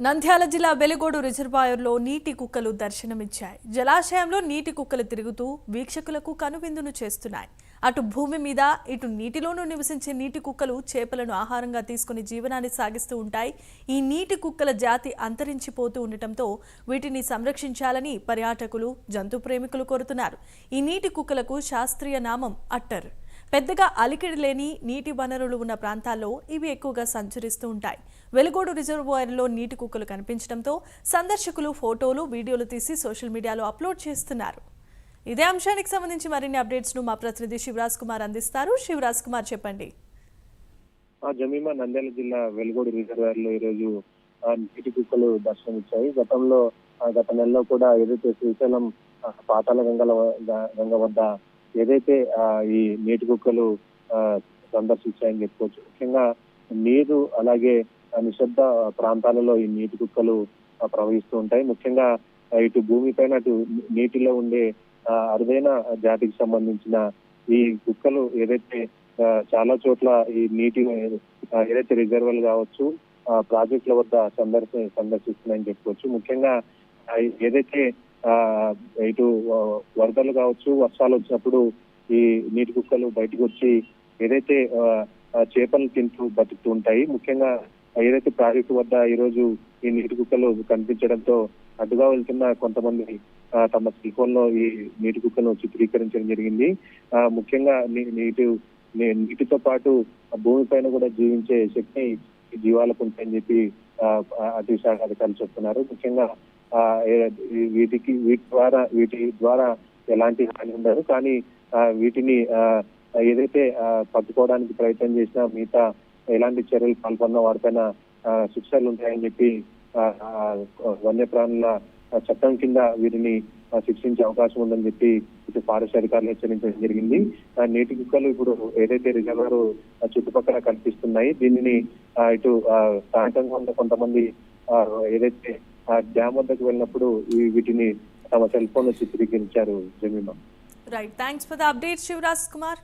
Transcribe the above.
నంద్యాల జిల్లా వెలుగోడు రిజర్వాయర్లో నీటి కుక్కలు దర్శనమిచ్చాయి. జలాశయంలో నీటి కుక్కలు తిరుగుతూ వీక్షకులకు కనువిందును చేస్తున్నాయి. అటు భూమి మీద ఇటు నీటిలోనూ నివసించే నీటి కుక్కలు చేపలను ఆహారంగా తీసుకుని జీవనాన్ని సాగిస్తూ ఉంటాయి. ఈ నీటి కుక్కల జాతి అంతరించిపోతూ ఉండటంతో వీటిని సంరక్షించాలని పర్యాటకులు, జంతు ప్రేమికులు కోరుతున్నారు. ఈ నీటి కుక్కలకు శాస్త్రీయ నామం అట్టర్. పెద్దగా అలికిడి లేని నీటి వనరులు ఉన్న ప్రాంతాల్లో ఇవి ఎక్కువగా సంచరిస్తూ ఉంటాయి. వెలుగోడు రిజర్వాయర్లో నీటి కుక్కలు కనిపించడంతో సందర్శకులు ఫోటోలు, వీడియోలు తీసి సోషల్ మీడియాలో అప్లోడ్ చేస్తున్నారు. ఇదే అంశానికి సంబంధించి మరిన్ని అప్డేట్స్ ను మా ప్రతినిధి శివరాజ్ కుమార్ అందిస్తారు. శివరాజ్ కుమార్, చెప్పండి. జమీమా నంద్యాల జిల్లా వెలుగోడు రిజర్వాయర్ లో ఈరోజు నీటి కుక్కలు దర్శనమిచ్చాయి. గత నెలలో కూడా ఏదైతే శ్రీశైలం పాతాళ గంగ వద్ద ఏదైతే ఈ నీటి కుక్కలు సందర్శించాయని చెప్పుకోవచ్చు. ముఖ్యంగా నీరు అలాగే నిశ్శబ్ద ప్రాంతాలలో ఈ నీటి కుక్కలు ప్రవహిస్తూ ఉంటాయి. ముఖ్యంగా ఇటు భూమిపైన అటు నీటిలో ఉండే అరుదైన జాతికి సంబంధించిన ఈ కుక్కలు ఏదైతే చాలా చోట్ల ఈ నీటి ఏదైతే రిజర్వాయర్లు కావచ్చు, ప్రాజెక్టుల వద్ద సందర్శిస్తున్నాయని చెప్పుకోవచ్చు. ముఖ్యంగా ఏదైతే ఇటు వరదలు కావచ్చు, వర్షాలు వచ్చినప్పుడు ఈ నీటి కుక్కలు బయటకు వచ్చి ఏదైతే చేపలు తింటూ బతుకుతూ ఉంటాయి. ముఖ్యంగా ఏదైతే ప్రాజెక్టు వద్ద ఈ రోజు ఈ నీటి కుక్కలు కనిపించడంతో అటుగా వెళ్తున్న కొంతమంది తమ సెల్ ఫోన్ లో ఈ నీటి కుక్కను చిత్రీకరించడం జరిగింది. ముఖ్యంగా నీటితో పాటు భూమిపైన కూడా జీవించే శక్తి జీవాలకు ఉంటాయని చెప్పి అటవీ శాఖ అధికారులు చెప్తున్నారు. ముఖ్యంగా వీటి ద్వారా ఎలాంటి హాని ఉండదు. కానీ వీటిని ఏదైతే పట్టుకోవడానికి ప్రయత్నం చేసినా మిగతా ఎలాంటి చర్యలు పాల్పడిన వారిపైన శిక్షలు ఉంటాయని చెప్పి వన్యప్రాణుల చట్టం కింద వీటిని శిక్షించే అవకాశం ఉందని చెప్పి ఇటు ఫారెస్ట్ అధికారులు హెచ్చరించడం జరిగింది. నీటి కుక్కలు ఇప్పుడు ఏదైతే రిజర్వాయర్ చుట్టుపక్కల కనిపిస్తున్నాయి, దీనిని ఇటు స్థానికంగా ఉన్న కొంతమంది ఏదైతే డ్యామ్ వద్దకు వెళ్ళినప్పుడు వీటిని తమ సెల్ ఫోన్ చిత్రీకరించారు. Jemima. Right, thanks for the update Shivraj Kumar.